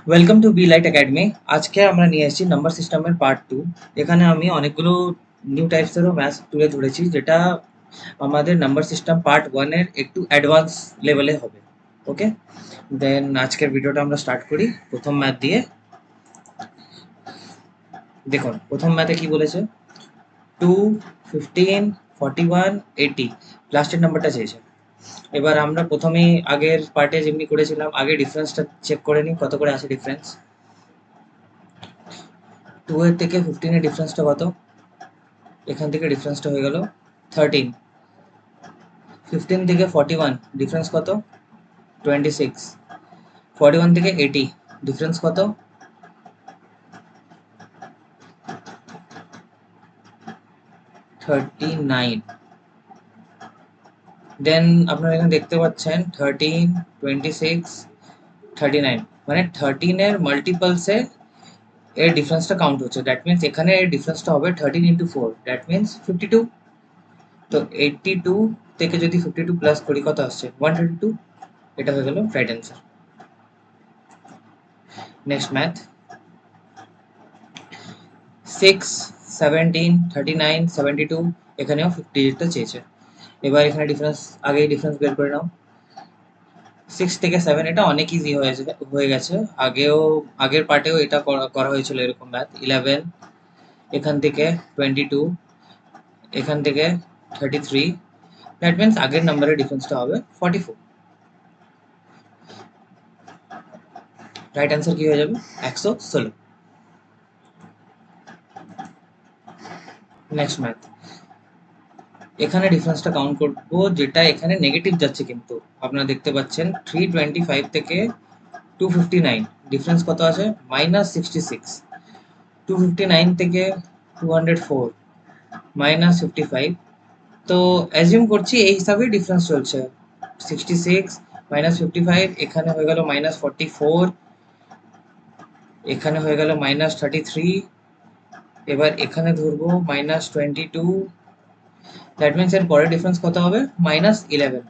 Welcome to B Light Academy. আজকে আমরা নিয়ে এসেছি নাম্বার সিস্টেমের পার্ট 2। এখানে আমি অনেকগুলো নিউ টাইপসেরও ম্যাথস তুলে ধরেছি, যেটা আমাদের নাম্বার সিস্টেম পার্ট 1 এর একটু অ্যাডভান্স লেভেলে হবে। ওকে, দেন আজকের ভিডিওটা আমরা স্টার্ট করি প্রথম ম্যাথ দিয়ে। দেখুন প্রথম ম্যাথে কি বলেছে, 2, 15, 41, 80 লাস্টের নাম্বারটা চেয়েছে। এবার আমরা প্রথমেই আগের পার্টে যেমনি করেছিলাম, আগে ডিফারেন্সটা চেক করে নিই কত করে আসে ডিফারেন্স। 2 এর থেকে 15 এর ডিফারেন্সটা কত? এখান থেকে ডিফারেন্সটা হয়ে গেল 13। 15 থেকে 41 ডিফারেন্স কত? 26। 41 থেকে 80 ডিফারেন্স কত? 39। দেন আপনারা এখানে দেখতে পাচ্ছেন 13, 26, 39, মানে 13 এর মাল্টিপলসে এর ডিফারেন্সটা কাউন্ট হচ্ছে। দ্যাট মিনস এখানে এর ডিফারেন্সটা হবে 13 ইন্টু 4, দ্যাট মিনস 52। তো 82 থেকে যদি 52 প্লাস করি কত আসছে? 122। এটা হয়ে গেল রাইট অ্যান্সার। নেক্সট ম্যাথ, 6, 17, 39, 72, এখানেও 50 ডিজিটটা চেয়েছে। এবার এখানে ডিফারেন্স, আগেই ডিফারেন্স বের করে নাও। 6 থেকে 7 এটা অনেক ইজি হয়ে গেছে। আগের পার্টেও এটা করা হয়েছিল এরকম ম্যাথ। 11, এখান থেকে 22, এখান থেকে 33, দ্যাট মিনস আগের নাম্বারের ডিফারেন্সটা হবে 44। রাইট অ্যান্সার কি হয়ে যাবে? 116। নেক্সট ম্যাথ, এখানে ডিফারেন্সটা কাউন্ট করবো, যেটা এখানে নেগেটিভ যাচ্ছে, কিন্তু আপনারা দেখতে পাচ্ছেন 325 থেকে 259 ডিফারেন্স কত আছে? -66। 259 থেকে 204 -55। তো অ্যাজিউম করছি এই হিসাবেই ডিফারেন্স চলছে। 66 -55, এখানে হয়ে গেল -44, এখানে হয়ে গেল -33, এবার এখানে ধরবো -22। দ্যাট মিনস এর পরের ডিফারেন্স কত হবে? -11।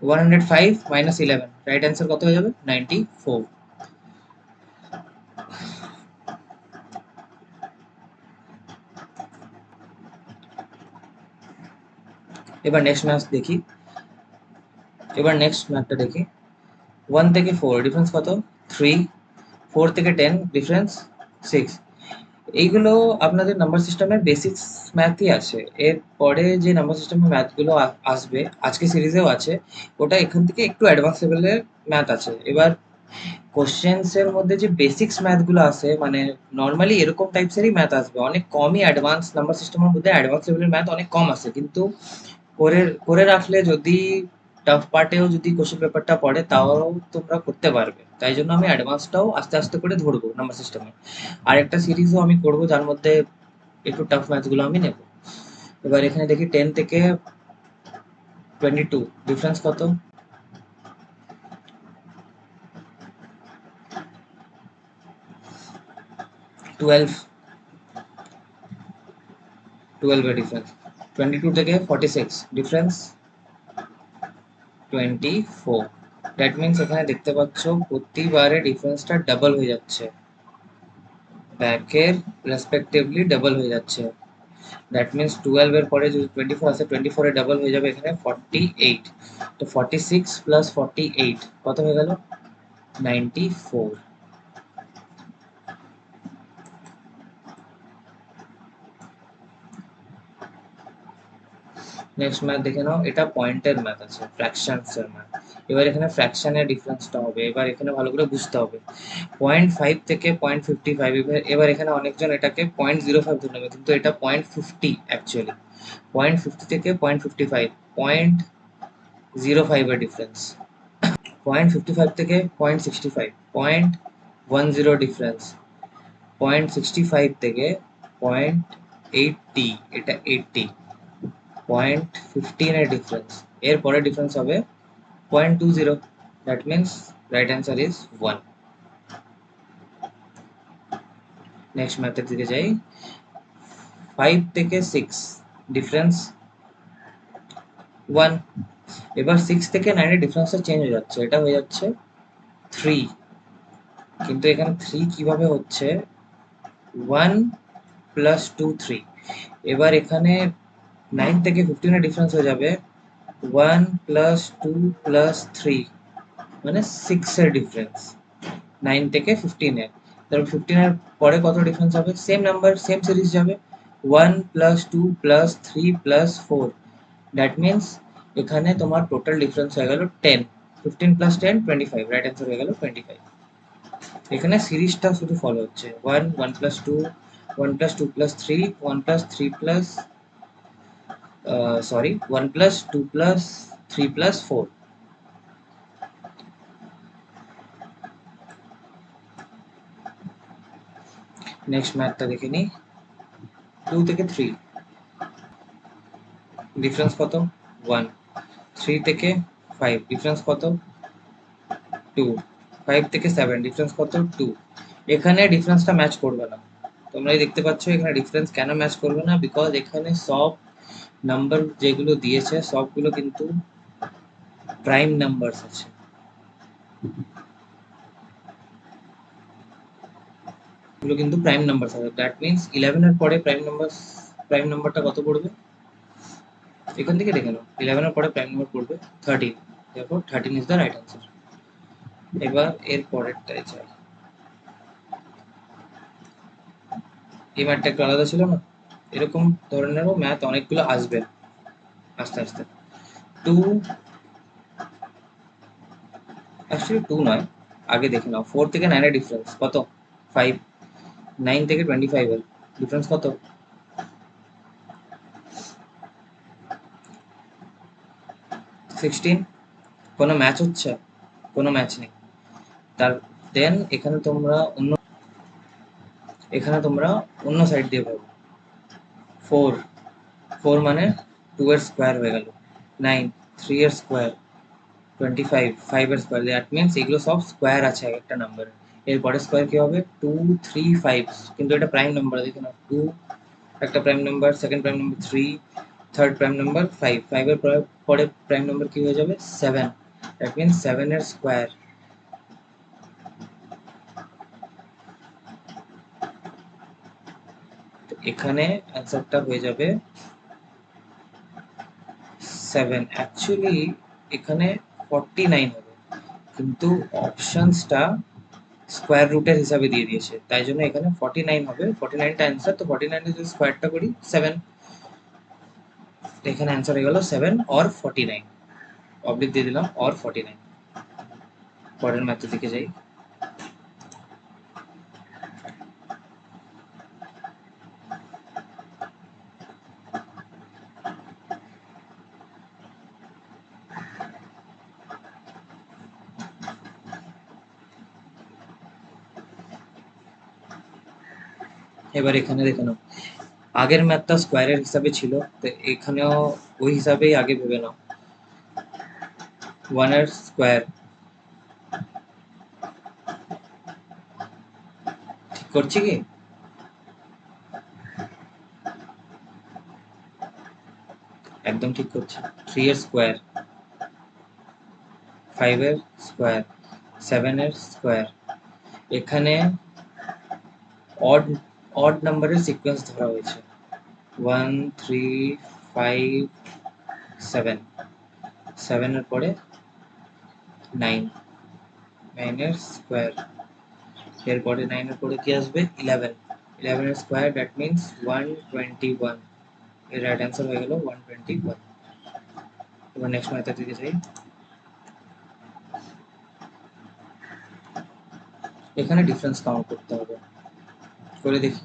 105 -11, রাইট অ্যান্সার কত হয়ে যাবে? 94। এবার নেক্সট ম্যাথটা দেখি। 1 থেকে 4 ডিফারেন্স কত? 3। 4 থেকে 10 ডিফারেন্স 6। এইগুলো আপনাদের নাম্বার সিস্টেমের বেসিক্স ম্যাথই আছে। এর পরে যে নাম্বার সিস্টেমের ম্যাথগুলো আসবে, আজকে সিরিজেও আছে, ওটা এখান থেকে একটু অ্যাডভান্স লেভেলের ম্যাথ আছে। এবার কোশ্চেন্স এর মধ্যে যে বেসিক্স ম্যাথগুলো আসে, মানে নর্মালি এরকম টাইপসেরই ম্যাথ আসবে, অনেক কমই অ্যাডভান্স। নাম্বার সিস্টেমের মধ্যে অ্যাডভান্স লেভেলের ম্যাথ অনেক কম আসে, কিন্তু করে করে রাখলে যদি টাফ পার্টেও যদি কোশ্চেন পেপারটা পড়ে তাও তোমরা করতে পারবে। তাই জন্য আমি অ্যাডভান্সটাও আস্তে আস্তে করে ধরবো নাম্বার সিস্টেমে। আর একটা সিরিজও আমি করবো যার মধ্যে একটু টাফ ম্যাথগুলো আমি নেব। এবার এখানে দেখি 10 থেকে 22 ডিফারেন্স কত? 12। 12 এর ডিফারেন্স। 22 থেকে 46 ডিফারেন্স 24। দ্যাট মিনস এখানে দেখতে পাচ্ছ প্রতিবারে ডিফারেন্সটা ডাবল হয়ে যাচ্ছে, ব্যাকের রেসপেক্টিভলি ডাবল হয়ে যাচ্ছে। দ্যাট মিনস 12 এর পরে যদি 24 আসে, 24 এর ডাবল হয়ে যাবে এখানে 48। তো 46 প্লাস 48 কত হয়ে গেল? 94। নেক্সট ম্যাথ দেখে নাও। এটা পয়েন্টের ম্যাথ আছে, ফ্র্যাকশনস এর ম্যাথ। এবার এখানে ফ্র্যাকশনের ডিফারেন্সটা হবে। এবার এখানে ভালো করে বুঝতে হবে। 0.5 থেকে 0.55, এবার এখানে অনেকজন এটাকে 0.05 ধরে নেবে, কিন্তু এটা 0.50 অ্যাকচুয়ালি। 0.50 থেকে 0.55, 0.05 এর ডিফারেন্স। 0.55 থেকে 0.65, 0.10 ডিফারেন্স। 0.65 থেকে 0.80, এটা 80। 0.15 এর ডিফারেন্স। এর পরে ডিফারেন্স হবে 0.20, that means right answer is 1। Next ম্যাথের দিকে যাই। 5 থেকে 6 ডিফারেন্স 1। এবার 6 থেকে 9 এর ডিফারেন্সটা চেঞ্জ হয়ে যাচ্ছে, এটা হয়ে যাচ্ছে 3। কিন্তু এখানে 3 কিভাবে হচ্ছে 1 প্লাস 2 3। এবার এখানে 9 থেকে 15 এর ডিফারেন্স হয়ে যাবে 1 প্লাস 2 প্লাস 3, মানে 6 এর ডিফারেন্স 9 থেকে 15 এর। তারপর 15 এর পরে কত ডিফারেন্স হবে, সেম নাম্বার সেম সিরিজ যাবে 1 plus 2 plus 3 plus 4। That means এখানে তোমার টোটাল ডিফারেন্স হয়ে গেল 10। 15 প্লাস 10 25, রাইট অ্যান্সার হয়ে গেল 25। এখানে সিরিজটা শুধু ফলো হচ্ছে 1 1 plus 2 1 plus 2 plus 3 1 plus 3 plus 1 plus 2 plus 3 plus 4। Next ম্যাথটা দেখে নিই। 2 থেকে 3 ডিফারেন্স কত 1। 3 থেকে 5 ডিফারেন্স কত 2। 5 থেকে 7 ডিফারেন্স কত 2। এখানে ডিফারেন্সটা ম্যাচ করবে না। তোমরাই দেখতে পাচ্ছ এখানে ডিফারেন্স কেন ম্যাচ করবে না, বিকজ এখানে সব নাম্বার যেগুলো দিয়েছে সবগুলো কিন্তু প্রাইম নাম্বারস আছে। এগুলো কিন্তু প্রাইম নাম্বারস আছে। দ্যাট মিন্স 11 এর পরে প্রাইম নাম্বারটা কত পড়বে, এখান থেকে দেখে নাও। 11 এর পরে প্রাইম নাম্বার পড়বে 13, দেখো 13 ইজ দ্য রাইট আনসার। এবার এর পরেরটাই চাই। এই ম্যাথটা একটু আলাদা ছিল না, এরকম ধরনেরও ম্যাথ অনেকগুলো আসবে আস্তে আস্তে। 2, অ্যাকচুয়ালি 2 নয়, আগে দেখে নাও 4 থেকে 9 এর ডিফারেন্স কত 5। 9 থেকে 25 এর ডিফারেন্স কত 16। কোনো ম্যাচ হচ্ছে, কোনো ম্যাচ নেই। তার দেন এখানে তোমরা অন্য সাইড দিয়ে ভাবো। 4 4 মানে 2 এর স্কোয়ার হয়ে গেল 9, 3 এর স্কোয়ার 25, 5 এর স্কোয়ার। দ্যাট মিন্স এগুলো সব স্কোয়ার আছে এক একটা নাম্বারে। এরপরে স্কোয়ার কি হবে 2 3 5, কিন্তু এটা প্রাইম নাম্বার দেখে নাও। 2 একটা prime number, second prime number 3, third prime number 5, 5 এর পরে প্রাইম নাম্বার কি হয়ে যাবে 7। দ্যাট মিন্স 7 এর স্কোয়ার। এখানে অ্যান্সারটা হয়ে যাবে 7। অ্যাকচুয়ালি এখানে 49 হবে, কিন্তু অপশনসটা স্কোয়ার রুটের হিসাবে দিয়ে দিয়েছে, তাই জন্য এখানে 49 হবে। 49টা অ্যান্সার, তো 49 যদি স্কোয়ারটা করি 7, এখানে অ্যান্সার হয়ে গেল 7 অর 49। অবলিক দিয়ে দিলাম অর 49। পরের ম্যাথের দিকে যাই। এবার এখানে দেখে নাও, আগের ম্যাথটা স্কোয়ারের হিসাবে ছিল, তো এখানেও ওই হিসাবেই আগে ভেবে নাও। 1 এর স্কোয়ার ঠিক করছি কি, একদম ঠিক করছি। 3 এর স্কোয়ার, 5 এর স্কোয়ার, 7 এর স্কোয়ার। এখানে অড অড নাম্বারের সিকোয়েন্স ধরা হয়েছে 1 3 5 7। 7 এর পরে 9, 9 এর স্কোয়ার। এরপরে 9 এর পরে কি আসবে 11, 11 এর স্কোয়ার। That means 121। এর রাইট অ্যান্সার হয়ে গেল 121। এবার নেক্সট ম্যাথের দিকে যাই। এখানে ডিফারেন্স কাউন্ট করতে হবে, করে দেখি।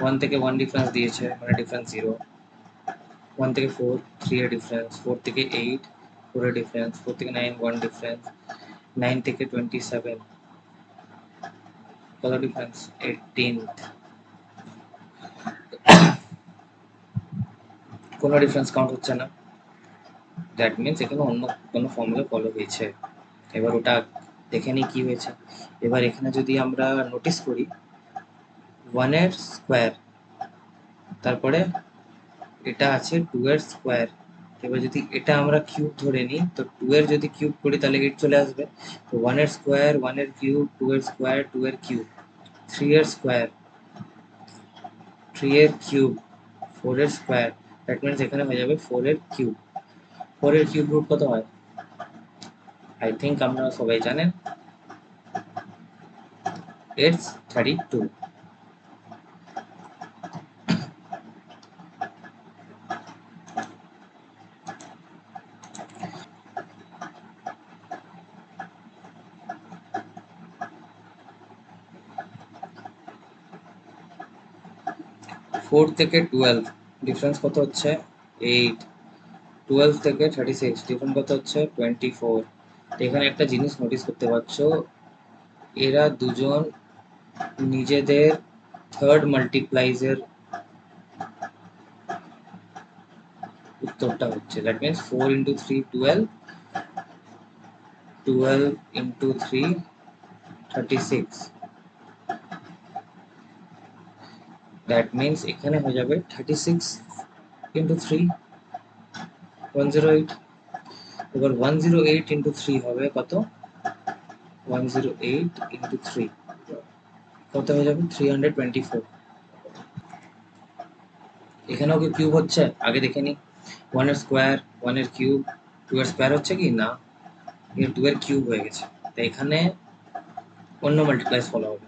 1 থেকে 1 ডিফারেন্স দিয়েছে, মানে ডিফারেন্স 0। 1 থেকে 4 3 এর ডিফারেন্স, 4 থেকে 8 4 এর ডিফারেন্স, 4 থেকে 9 1 ডিফারেন্স, 9 থেকে 27 কত ডিফারেন্স 18। কোনো ডিফারেন্স কাউন্ট হচ্ছে না, দ্যাট মিন্স এখানে অন্য কোনো ফর্মুলা ফলো হয়েছে। এবার ওটা দেখে নিই কি হয়েছে। এবার এখানে যদি আমরা নোটিস করি 1 এর স্কোয়ার, তারপরে এটা আছে 2 এর স্কোয়ার, এবার যদি এটা আমরা কিউব ধরে নিই, তো 2 এর যদি কিউব করি তাহলে 8 চলে আসবে। তো 1 এর স্কোয়ার, 1 এর কিউব, 2 এর স্কোয়ার, 2 এর কিউব, 3 এর স্কোয়ার, 3 এর কিউব, 4 এর স্কোয়ার, দ্যাট মিনস এখানে হয়ে যাবে 4 এর কিউব। 4 এর কিউব রুট কত হয়? আই থিঙ্ক আমরা সবাই জানেন, ইটস 32। 4 থেকে 12 ডিফারেন্স কত হচ্ছে? 8। 12 থেকে 36 ডিফারেন্স কত হচ্ছে? 24। এখানে একটা জিনিস নোটিস করতে পারছো, এরা দুজন নিজেদের থার্ড মাল্টিপ্লাইজের উত্তরটা হচ্ছে, that means 4 into 3 12, 12 into 3 36, that means এখানে হয়ে যাবে 36 ইন্টু 3 108। এবার 108 ইন্টু 3 হবে কত? 108 ইন্টু 3 কত হয়ে যাবে? 324। এখানেও কি কিউব হচ্ছে? আগে দেখে নি। 1 এর স্কোয়ার, 1 এর কিউব, 2 এর স্কোয়ার হচ্ছে কি না? 2 এর কিউব হয়ে গেছে। তো এখানে অন্য মাল্টিপ্লাইস ফলো হবে।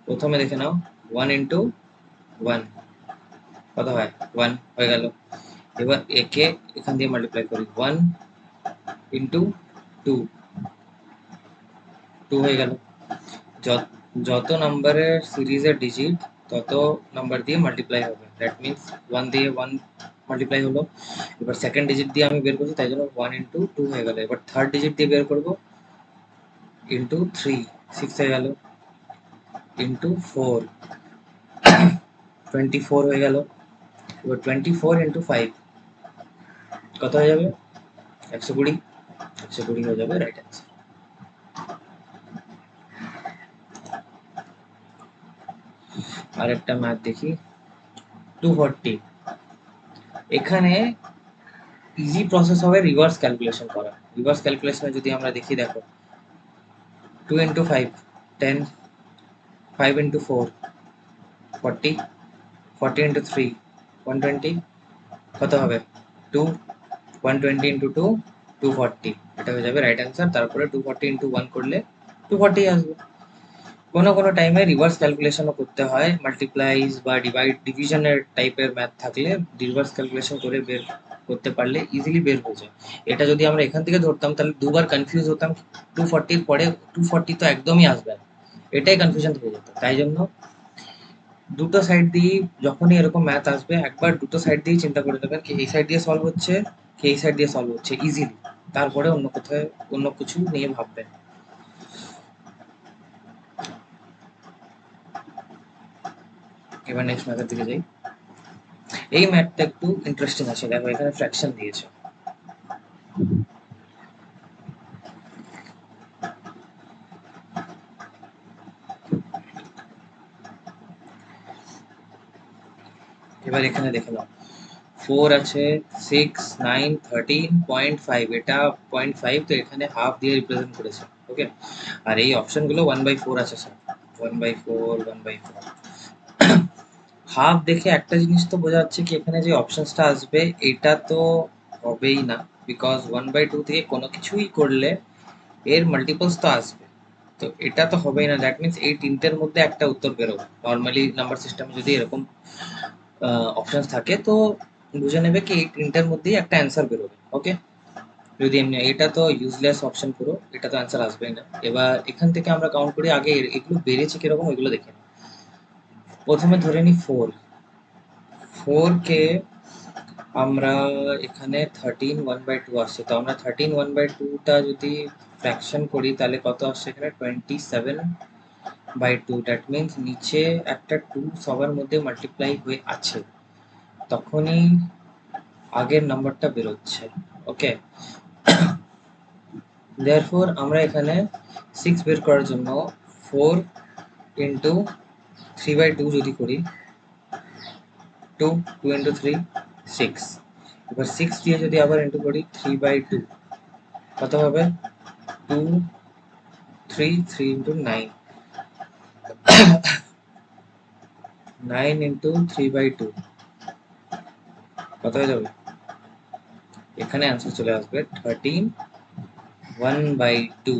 প্রথমে দেখে নাও 1 ইন্টু 1 কত হয়? 1 হয়ে গেল। এবার একে এখান দিয়ে মাল্টিপ্লাই করি, 1 ইন্টু 2, 2 হয়ে গেল। যত নাম্বারের সিরিজের ডিজিট তত নাম্বার দিয়ে মাল্টিপ্লাই হবে, দ্যাট মিনস 1 দিয়ে 1 মাল্টিপ্লাই হলো। এবার সেকেন্ড ডিজিট দিয়ে আমি বের করছি, তাই জন্য 1 ইন্টু 2 হয়ে গেল। এবার থার্ড ডিজিট দিয়ে বের করবো, ইন্টু 3 6 হয়ে গেল, ইন্টু 4 24 হয়ে গেল। এবার 24 ইন্টু 5 কত হয়ে যাবে? 120। 120 হয়ে যাবে রাইট অ্যান্সার। আর একটা ম্যাথ দেখি, 240। এখানে ইজি প্রসেস হবে রিভার্স ক্যালকুলেশন করা। রিভার্স ক্যালকুলেশনে যদি আমরা দেখি, দেখো 2 ইন্টু 5 10, 5 ইন্টু 4 40, 40 ইন্টু 3 120, কত হবে? 2, 120 ইন্টু 2 240, এটা হয়ে যাবে রাইট অ্যান্সার। তারপরে 240 ইন্টু 1 করলে 240 আসবে। কোনো কোনো টাইমে রিভার্স ক্যালকুলেশনও করতে হয়, মাল্টিপ্লাইজ বা ডিভিশনের টাইপের ম্যাথ থাকলে রিভার্স ক্যালকুলেশন করে বের করতে পারলে ইজিলি বের হয়ে যায়। এটা যদি আমরা এখান থেকে ধরতাম তাহলে দুবার কনফিউজ হতাম, 240 পরে 240 তো একদমই আসবে না, এটাই কনফিউশন হয়ে যেত। তাই জন্য দুটো সাইড দিয়ে যখনই এরকম ম্যাথ আসবে, একবার দুটো সাইড দিয়ে চিন্তা করে নেবেন কি এই সাইড দিয়ে সলভ হচ্ছে কি এই সাইড দিয়ে সলভ হচ্ছে ইজিলি, তারপরে অন্য কোথায় অন্য কিছু নিয়ে ভাববেন। এবার নেক্সট ম্যাথের দিকে যাই। এই ম্যাথটা একটু ইন্টারেস্টিং আছে, দেখো এখানে ফ্র্যাকশন দিয়েছে। এবার এখানে দেখে নাও 4 আছে, 6 9 13.5, এটা 0.5, তো এখানে হাফ দিয়ে রিপ্রেজেন্ট করেছে। ওকে, আর এই অপশনগুলো 1/4 আছে স্যার, 1/4 1/4। হাফ দেখে একটা জিনিস তো বোঝা যাচ্ছে কি এখানে যে অপশনসটা আসবে এটা তো হবেই না, বিকজ 1/2 থেকে কোনো কিছুই করলে এর মাল্টিপলস তো আসবে, তো এটা তো হবেই না। দ্যাট মিনস এই তিনটের মধ্যে একটা উত্তর বেরোবে। নর্মালি নাম্বার সিস্টেমে যদি এরকম অপশনস থাকে তো বুঝে নেবে কি এই তিনটের মধ্যেই একটা অ্যান্সার বেরোবে। ওকে, যদি এমনি এটা তো ইউজলেস অপশন পুরো, এটা তো অ্যান্সার আসবেই না। এবার এখান থেকে আমরা কাউন্ট করি, আগে এগুলো বেড়েছে কিরকম ওইগুলো দেখে নিই। প্রথমে ধরে নিই 4, 4 কে আমরা এখানে 13 1/2 আসছে, তো আমরা 13 1/2টা যদি ফ্র্যাকশন করি তাহলে কত আসছে এখানে? 27/2, দ্যাট মিনস নিচে একটা 2 সবার মধ্যে মাল্টিপ্লাই হয়ে আছে, তখনই আগের নাম্বারটা বেরোচ্ছে। ওকে, দেয়ারফর আমরা এখানে 6 বের করার জন্য 4 ইন্টু 3/2 যদি করি, 2 2 ইন্টু 3 6, এবার 6 দিয়ে যদি আবার ইন্টু করি 3/2 কত হবে? 2 3 ইন্টু 9 9 ইন্টু 3/2 কত হয়ে যাবে? এখানে অ্যান্সার চলে আসবে 13 1/2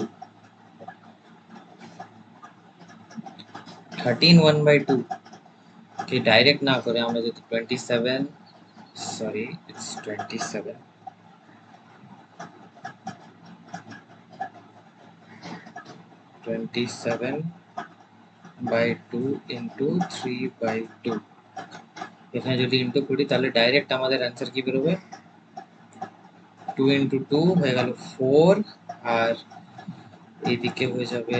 13 1/2 কে ডাইরেক্ট না করে আমরা যদি 27 সরি ইটস 27/2 ইন্টু 3/2 এখানে যদি ইন্টু করি তাহলে ডাইরেক্ট আমাদের অ্যান্সার কি বেরোবে? 2 ইন্টু 2 হয়ে গেল 4 আর এইদিকে হয়ে যাবে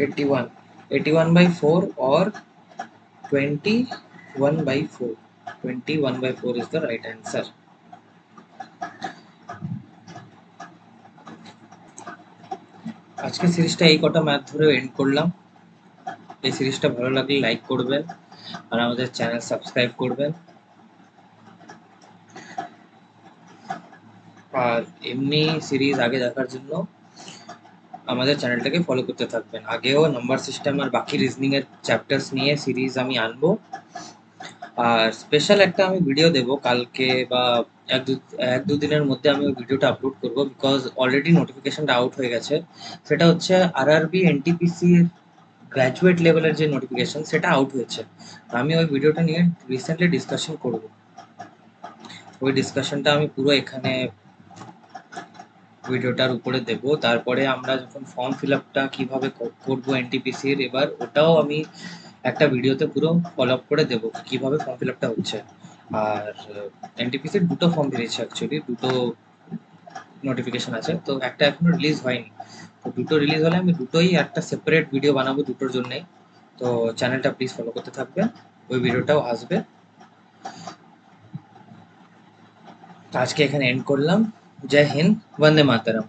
eighty-one 81/4 or 21/4 21/4 is the right answer. আজকে সিরিজটা এই কটা ম্যাথ ধরে এন্ড করলাম। এই সিরিজটা ভালো লাগলে লাইক করবেন আর আমাদের চ্যানেল সাবস্ক্রাইব করবেন। আর এমনি সিরিজ আগে দেখার জন্য আমাদের চ্যানেলটাকে ফলো করতে থাকবেন। আগেও নাম্বার সিস্টেম আর বাকি রিজনিং এর চ্যাপ্টার্স নিয়ে সিরিজ আমি আনবো। আর স্পেশাল একটা আমি ভিডিও দেবো কালকে বা এক দু দিনের মধ্যে আমি ওই ভিডিওটা আপলোড করবো, বিকজ অলরেডি নোটিফিকেশনটা আউট হয়ে গেছে। সেটা হচ্ছে আরআরবি এনটিপিসি গ্র্যাজুয়েট লেভেলের যে নোটিফিকেশন সেটা আউট হয়েছে। আমি ওই ভিডিওটা নিয়ে রিসেন্টলি ডিসকাশন করব। ওই ডিসকাশনটা আমি পুরো এখানে ভিডিওটার উপরে দেব। তারপরে আমরা যখন ফর্ম ফিল আপটা কীভাবে করবো এনটিপিসির, এবার ওটাও আমি একটা ভিডিওতে পুরো ফলো আপ করে দেবো কীভাবে ফর্ম ফিল আপটা হচ্ছে। আর এনটিপিসির দুটো ফর্ম বেরিয়েছে, অ্যাকচুয়ালি দুটো নোটিফিকেশন আছে, তো একটা এখনো রিলিজ হয়নি। তো দুটো রিলিজ হলে আমি দুটোই একটা সেপারেট ভিডিও বানাবো দুটোর জন্যেই। তো চ্যানেলটা প্লিজ ফলো করতে থাকবেন, ওই ভিডিওটাও আসবে। আজকে এখানে এন্ড করলাম। জয় হিন্দ, বন্দে মাতরম।